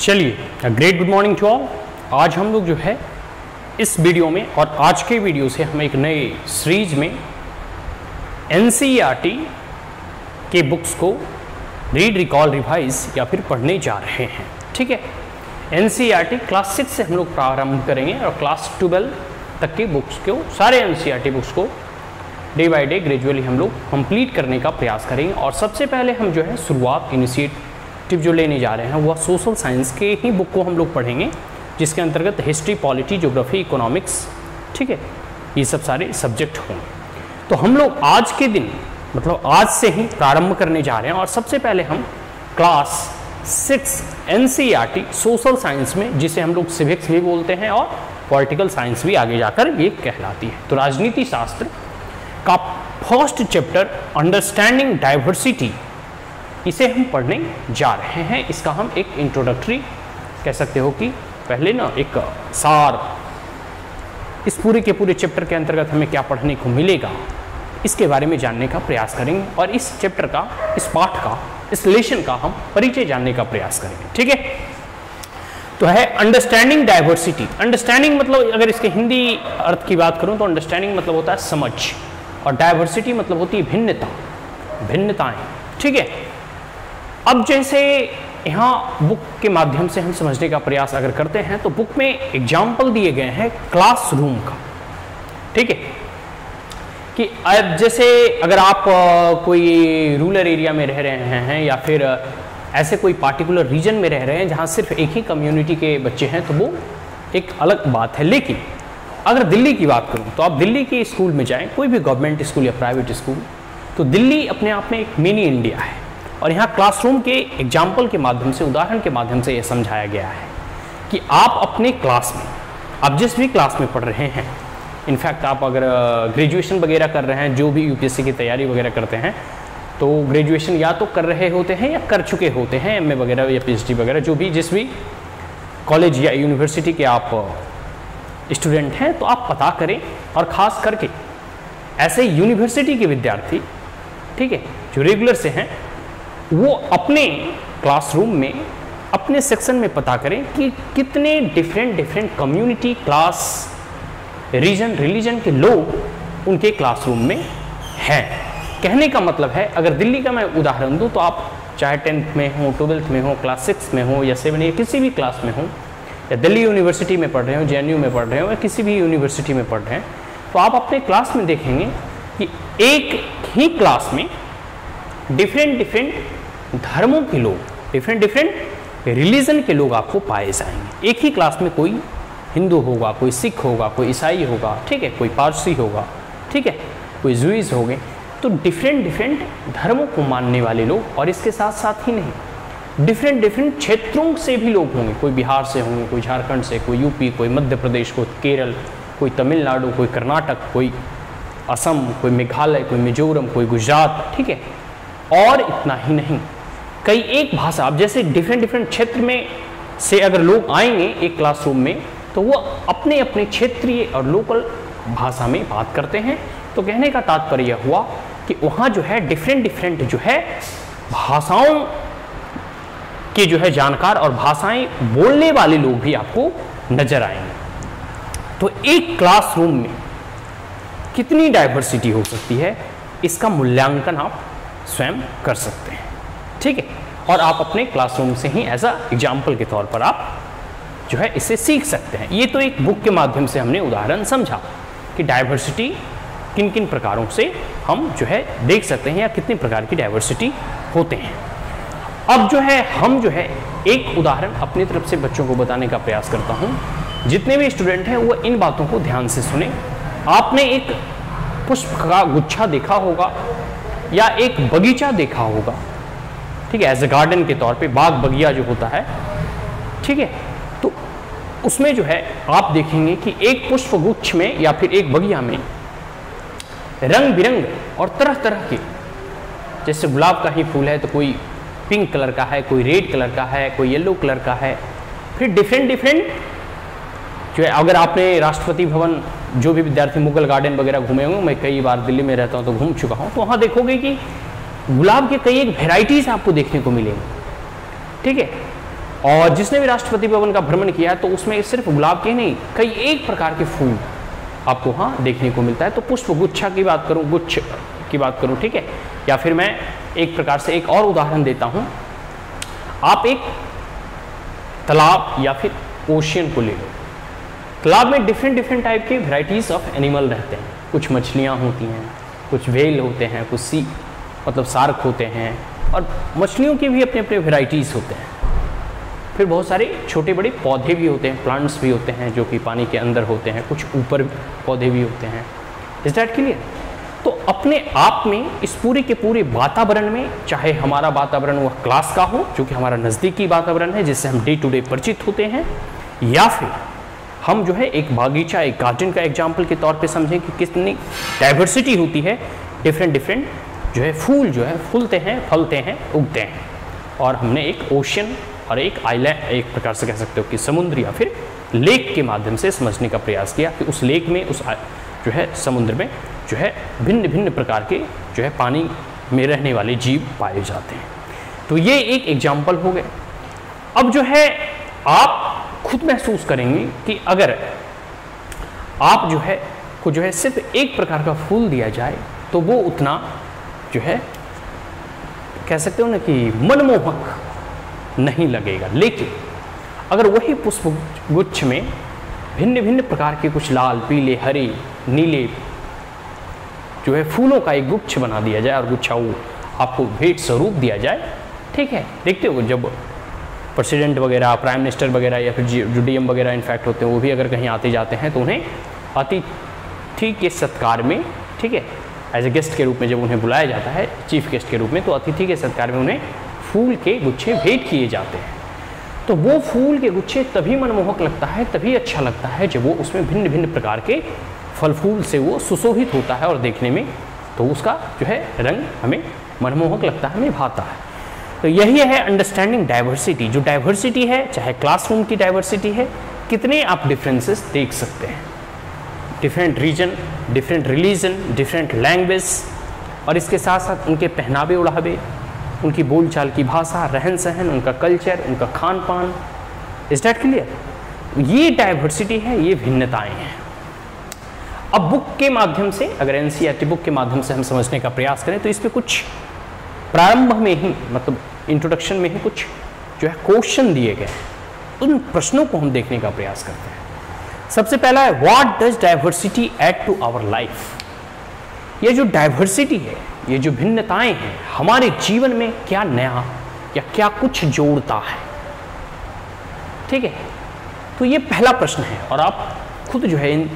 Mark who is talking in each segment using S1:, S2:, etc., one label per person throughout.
S1: चलिए, great good morning to all. आज हम लोग जो है इस वीडियो में और आज के वीडियो से हम एक नए सीरीज में एनसीईआरटी के बुक्स को रीड, रिकॉल, रिवाइज या फिर पढ़ने जा रहे हैं। ठीक है, एनसीईआरटी क्लास 6 से हम लोग प्रारंभ करेंगे और क्लास 12 तक के बुक्स को, सारे एनसीईआरटी बुक्स को डे बाय डे ग्रेजुअली हम लोग कंप्लीट करने का प्रयास करेंगे। और सबसे पहले हम जो है शुरुआत इनिशिएटिव जो लेने जा रहे हैं वह सोशल साइंस के ही बुक को हम लोग पढ़ेंगे, जिसके अंतर्गत हिस्ट्री, पॉलिटी, ज्योग्राफी, इकोनॉमिक्स, ठीक है, ये सब सारे सब्जेक्ट होंगे। तो हम लोग आज के दिन मतलब आज से ही प्रारंभ करने जा रहे हैं और सबसे पहले हम क्लास 6 एनसीईआरटी सोशल साइंस में, जिसे हम लोग सिविक्स भी बोलते हैं और पॉलिटिकल साइंस भी आगे जाकर ये कहलाती है, तो राजनीति शास्त्र का फर्स्ट चैप्टर अंडरस्टैंडिंग डाइवर्सिटी, इसे हम पढ़ने जा रहे हैं। इसका हम एक इंट्रोडक्टरी कह सकते हो कि पहले ना एक सार, इस पूरे के पूरे चैप्टर के अंतर्गत हमें क्या पढ़ने को मिलेगा इसके बारे में जानने का प्रयास करेंगे और इस चैप्टर का, इस पाठ का, इस लेसन का हम परिचय जानने का प्रयास करेंगे। ठीक है, तो है अंडरस्टैंडिंग डाइवर्सिटी। अंडरस्टैंडिंग मतलब अगर इसके हिंदी अर्थ की बात करूं तो अंडरस्टैंडिंग मतलब होता है समझ और डाइवर्सिटी मतलब होती है भिन्नता, भिन्नताएं। ठीक है, अब जैसे यहाँ बुक के माध्यम से हम समझने का प्रयास अगर करते हैं तो बुक में एग्जाम्पल दिए गए हैं क्लासरूम का। ठीक है, कि जैसे अगर आप कोई रूरल एरिया में रह रहे हैं या फिर ऐसे कोई पार्टिकुलर रीजन में रह रहे हैं जहाँ सिर्फ एक ही कम्युनिटी के बच्चे हैं तो वो एक अलग बात है। लेकिन अगर दिल्ली की बात करूँ तो आप दिल्ली के स्कूल में जाएं, कोई भी गवर्नमेंट स्कूल या प्राइवेट स्कूल, तो दिल्ली अपने आप में एक मिनी इंडिया है। और यहाँ क्लासरूम के एग्जाम्पल के माध्यम से, उदाहरण के माध्यम से यह समझाया गया है कि आप अपने क्लास में, आप जिस भी क्लास में पढ़ रहे हैं, इनफैक्ट आप अगर ग्रेजुएशन वगैरह कर रहे हैं, जो भी यूपीएससी की तैयारी वगैरह करते हैं, तो ग्रेजुएशन या तो कर रहे होते हैं या कर चुके होते हैं, एमए वगैरह या पीएचडी वगैरह, जो भी जिस भी कॉलेज या यूनिवर्सिटी के आप स्टूडेंट हैं, तो आप पता करें। और ख़ास करके ऐसे यूनिवर्सिटी के विद्यार्थी, ठीक है, जो रेगुलर से हैं, वो अपने क्लासरूम में, अपने सेक्शन में पता करें कि कितने different community, class, region, religion के लोग उनके क्लासरूम में हैं। कहने का मतलब है, अगर दिल्ली का मैं उदाहरण दूं तो आप चाहे 10th में हो, 12th में हो, क्लास 6 में हो या 7 या किसी भी क्लास में हो, या दिल्ली यूनिवर्सिटी में पढ़ रहे हो, जेएनयू में पढ़ रहे हो या किसी भी यूनिवर्सिटी में पढ़ रहे हैं, तो आप अपने क्लास में देखेंगे कि एक ही क्लास में डिफरेंट धर्मों के लोग, डिफरेंट रिलीजन के लोग आपको पाए जाएंगे। एक ही क्लास में कोई हिंदू होगा, कोई सिख होगा, कोई ईसाई होगा, ठीक है, कोई पारसी होगा, ठीक है, कोई जुइस होंगे, तो डिफरेंट धर्मों को मानने वाले लोग, और इसके साथ साथ ही नहीं, डिफरेंट क्षेत्रों से भी लोग होंगे। कोई बिहार से होंगे, कोई झारखंड से, कोई यूपी, कोई मध्य प्रदेश, कोई केरल, कोई तमिलनाडु, कोई कर्नाटक, कोई असम, कोई मेघालय, कोई मिजोरम, कोई गुजरात, ठीक है। और इतना ही नहीं, कई एक भाषा, अब जैसे डिफरेंट क्षेत्र में से अगर लोग आएंगे एक क्लासरूम में, तो वो अपने अपने क्षेत्रीय और लोकल भाषा में बात करते हैं। तो कहने का तात्पर्य हुआ कि वहाँ जो है डिफरेंट जो है भाषाओं के जो है जानकार और भाषाएं बोलने वाले लोग भी आपको नजर आएंगे। तो एक क्लासरूम में कितनी डाइवर्सिटी हो सकती है, इसका मूल्यांकन आप स्वयं कर सकते हैं। ठीक है, और आप अपने क्लासरूम से ही एज अ एग्जाम्पल के तौर पर आप जो है इसे सीख सकते हैं। ये तो एक बुक के माध्यम से हमने उदाहरण समझा कि डाइवर्सिटी किन किन प्रकारों से हम जो है देख सकते हैं या कितने प्रकार की डाइवर्सिटी होते हैं। अब जो है हम जो है एक उदाहरण अपनी तरफ से बच्चों को बताने का प्रयास करता हूँ। जितने भी स्टूडेंट हैं वो इन बातों को ध्यान से सुने। आपने एक पुष्प का गुच्छा देखा होगा या एक बगीचा देखा होगा, ठीक है, एज ए गार्डन के तौर पे, बाग बगिया जो होता है, ठीक है, तो उसमें जो है आप देखेंगे कि एक पुष्प गुच्छ में या फिर एक बगिया में रंग बिरंग और तरह तरह के, जैसे गुलाब का ही फूल है तो कोई पिंक कलर का है, कोई रेड कलर का है, कोई येलो कलर का है, फिर डिफरेंट जो है। अगर आपने राष्ट्रपति भवन, जो भी विद्यार्थी मुगल गार्डन वगैरह घूमे होंगे, मैं कई बार दिल्ली में रहता हूँ तो घूम चुका हूँ, तो वहाँ देखोगे कि गुलाब के कई एक वेराइटीज आपको देखने को मिलेंगी। ठीक है, और जिसने भी राष्ट्रपति भवन का भ्रमण किया है तो उसमें सिर्फ गुलाब के नहीं, कई एक प्रकार के फूल आपको वहाँ देखने को मिलता है। तो पुष्प गुच्छा की बात करूँ, गुच्छ की बात करूँ, ठीक है, या फिर मैं एक प्रकार से एक और उदाहरण देता हूँ। आप एक तालाब या फिर ओशियन को ले लो। तालाब में डिफरेंट टाइप के वेराइटीज़ ऑफ एनिमल रहते हैं। कुछ मछलियाँ होती हैं, कुछ व्हेल होते हैं, कुछ सी मतलब शार्क होते हैं, और मछलियों की भी अपने अपने वेराइटीज़ होते हैं। फिर बहुत सारे छोटे बड़े पौधे भी होते हैं, प्लांट्स भी होते हैं जो कि पानी के अंदर होते हैं, कुछ ऊपर पौधे भी होते हैं। Is that clear? तो अपने आप में इस पूरे के पूरे वातावरण में, चाहे हमारा वातावरण वह क्लास का हो जो कि हमारा नज़दीकी वातावरण है जिससे हम डे टू डे परिचित होते हैं, या फिर हम जो है एक बागीचा, एक गार्डन का एग्जाम्पल के तौर पे समझें कि कितनी डाइवर्सिटी होती है, डिफरेंट जो है फूल जो है फूलते हैं, फलते हैं, उगते हैं। और हमने एक ओशियन और एक आइलैंड, एक प्रकार से कह सकते हो कि समुद्र या फिर लेक के माध्यम से समझने का प्रयास किया कि उस लेक में, उस जो है समुद्र में जो है भिन्न प्रकार के जो है पानी में रहने वाले जीव पाए जाते हैं। तो ये एक एग्जाम्पल हो गया। अब जो है आप खुद महसूस करेंगे कि अगर आप जो है को जो है सिर्फ एक प्रकार का फूल दिया जाए तो वो उतना जो है कह सकते हो ना कि मनमोहक नहीं लगेगा। लेकिन अगर वही पुष्प गुच्छ में भिन्न प्रकार के कुछ लाल, पीले, हरे, नीले जो है फूलों का एक गुच्छ बना दिया जाए और गुच्छा वो आपको भेंट स्वरूप दिया जाए, ठीक है। देखते हो जब प्रेसिडेंट वगैरह, प्राइम मिनिस्टर वगैरह या फिर जो डीएम वगैरह इनफैक्ट होते हैं, वो भी अगर कहीं आते जाते हैं तो उन्हें अतिथि के सत्कार में, ठीक है, एज ए गेस्ट के रूप में जब उन्हें बुलाया जाता है, चीफ गेस्ट के रूप में, तो अतिथि के सत्कार में उन्हें फूल के गुच्छे भेंट किए जाते हैं। तो वो फूल के गुच्छे तभी मनमोहक लगता है, तभी अच्छा लगता है जब वो उसमें भिन्न प्रकार के फल फूल से वो सुशोभित होता है और देखने में तो उसका जो है रंग हमें मनमोहक लगता है, हमें भाता है। तो यही है अंडरस्टैंडिंग डाइवर्सिटी। जो डाइवर्सिटी है, चाहे क्लासरूम की डाइवर्सिटी है, कितने आप डिफरेंसेस देख सकते हैं, different region, different religion, different language, और इसके साथ साथ उनके पहनावे ओढ़ावे, उनकी बोलचाल की भाषा, रहन सहन, उनका कल्चर, उनका खान पान। Is that clear? ये डाइवर्सिटी है, ये भिन्नताएं हैं। अब बुक के माध्यम से, अगर एनसीईआरटी बुक के माध्यम से हम समझने का प्रयास करें तो इस पे कुछ प्रारंभ में ही, मतलब इंट्रोडक्शन में ही कुछ जो है क्वेश्चन दिए गए हैं। उन प्रश्नों को हम देखने का प्रयास करते हैं। सबसे पहला है, what does diversity add to our life? ये जो डाइवर्सिटी है, ये जो भिन्नताएं हैं, हमारे जीवन में क्या नया या क्या कुछ जोड़ता है, ठीक है। तो ये पहला प्रश्न है, और आप खुद जो है इन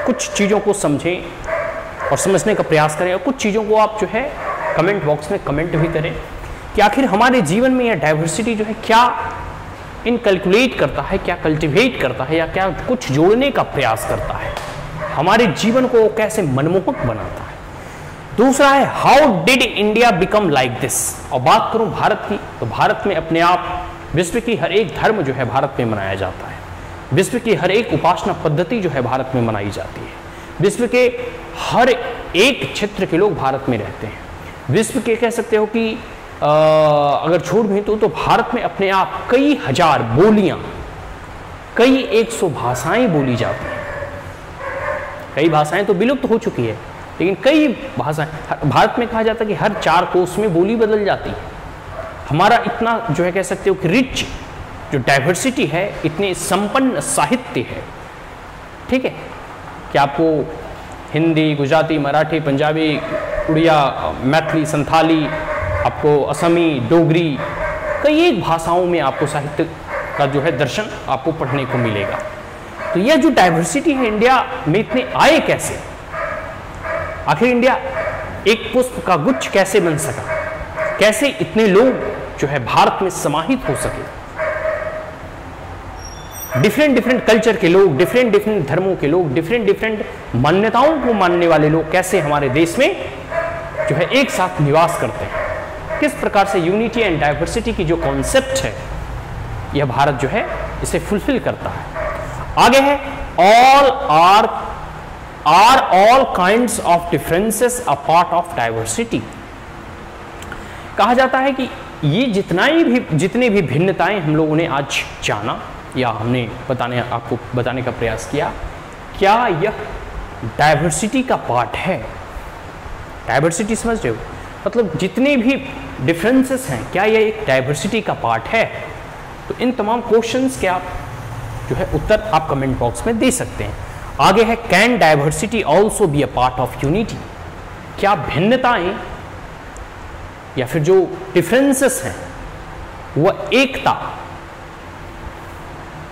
S1: कुछ चीज़ों को समझें और समझने का प्रयास करें, और कुछ चीज़ों को आप जो है कमेंट बॉक्स में कमेंट भी करें कि आखिर हमारे जीवन में यह डाइवर्सिटी जो है क्या इनकैल्कुलेट करता है, क्या कल्टिवेट करता है, या क्या कुछ जोड़ने का प्रयास करता है, हमारे जीवन को कैसे मनमोहक बनाता है। दूसरा है, how did India become like this? और बात करूं भारत की, तो भारत में अपने आप विश्व की हर एक धर्म जो है भारत में मनाया जाता है, विश्व की हर एक उपासना पद्धति जो है भारत में मनाई जाती है, विश्व के हर एक क्षेत्र के लोग भारत में रहते हैं, विश्व के कह सकते हो कि अगर छोड़ भी तो भारत में अपने आप कई हजार बोलियां, कई 100 भाषाएं बोली जाती हैं। कई भाषाएं तो विलुप्त हो चुकी है, लेकिन कई भाषाएं भारत में कहा जाता है कि हर 4 कोस में बोली बदल जाती है। हमारा इतना जो है कह सकते हो कि रिच जो डाइवर्सिटी है, इतने संपन्न साहित्य है, ठीक है, कि आपको हिंदी, गुजराती, मराठी, पंजाबी, उड़िया, मैथिली, संथाली, आपको असमी, डोगरी, कई एक भाषाओं में आपको साहित्य का जो है दर्शन आपको पढ़ने को मिलेगा। तो यह जो डाइवर्सिटी है इंडिया में इतने आए कैसे? आखिर इंडिया एक पुष्प का गुच्छ कैसे बन सका? कैसे इतने लोग जो है भारत में समाहित हो सके? डिफरेंट कल्चर के लोग, डिफरेंट धर्मों के लोग, डिफरेंट मान्यताओं को मानने वाले लोग कैसे हमारे देश में जो है एक साथ निवास करते हैं? किस प्रकार से यूनिटी एंड डाइवर्सिटी की जो कॉन्सेप्ट है, यह भारत जो है इसे फुलफिल करता है। आगे है, all kinds of differences a part of diversity. कहा जाता है कि ये जितने भी भिन्नताएं हम लोगों ने आज जाना या हमने आपको बताने का प्रयास किया, क्या यह डाइवर्सिटी का पार्ट है? डाइवर्सिटी समझ रहे हो, मतलब जितने भी डिफरेंसेस हैं, क्या यह एक डाइवर्सिटी का पार्ट है? तो इन तमाम क्वेश्चंस के आप जो है उत्तर आप कमेंट बॉक्स में दे सकते हैं। आगे है, can diversity also be a part of unity? क्या भिन्नताएं या फिर जो डिफरेंसेस हैं वह एकता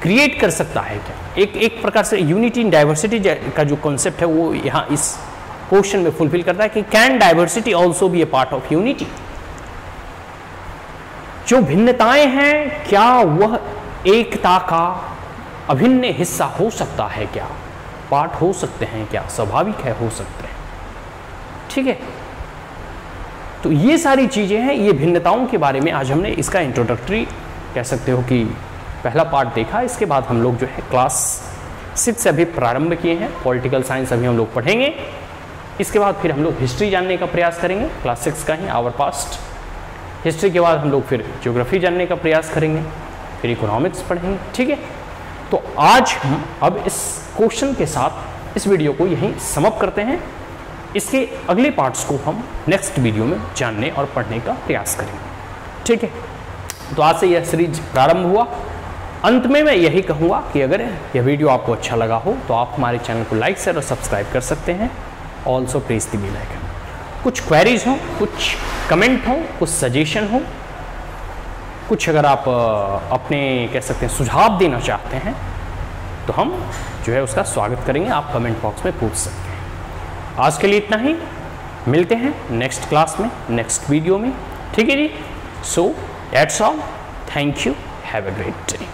S1: क्रिएट कर सकता है क्या? एक प्रकार से यूनिटी इन डाइवर्सिटी का जो कॉन्सेप्ट है वो यहाँ इस क्वेश्चन में फुलफिल करता है कि can diversity also be A part of unity? जो भिन्नताएं हैं क्या वह एकता का अभिन्न हिस्सा हो सकता है क्या? पार्ट हो सकते हैं क्या? स्वाभाविक है, हो सकते हैं। ठीक है, तो ये सारी चीजें हैं, ये भिन्नताओं के बारे में आज हमने इसका इंट्रोडक्टरी कह सकते हो कि पहला पार्ट देखा। इसके बाद हम लोग जो है क्लास 6 से अभी प्रारंभ किए हैं, पॉलिटिकल साइंस अभी हम लोग पढ़ेंगे। इसके बाद फिर हम लोग हिस्ट्री जानने का प्रयास करेंगे, क्लास 6 का ही आवर पास्ट। हिस्ट्री के बाद हम लोग फिर ज्योग्राफी जानने का प्रयास करेंगे, फिर इकोनॉमिक्स पढ़ेंगे। ठीक है, तो आज हम अब इस क्वेश्चन के साथ इस वीडियो को यहीं समाप्त करते हैं। इसके अगले पार्ट्स को हम नेक्स्ट वीडियो में जानने और पढ़ने का प्रयास करेंगे। ठीक है, तो आज से यह सीरीज प्रारंभ हुआ। अंत में मैं यही कहूँगा कि अगर यह वीडियो आपको अच्छा लगा हो तो आप हमारे चैनल को लाइक शेयर और सब्सक्राइब कर सकते हैं। Also press the bell icon. कुछ क्वेरीज हो, कुछ कमेंट हो, कुछ सजेशन हो, कुछ अगर आप अपने कह सकते हैं सुझाव देना चाहते हैं तो हम जो है उसका स्वागत करेंगे। आप कमेंट बॉक्स में पूछ सकते हैं। आज के लिए इतना ही, मिलते हैं नेक्स्ट क्लास में, नेक्स्ट वीडियो में। ठीक है जी, so that's all, thank you, have a great day.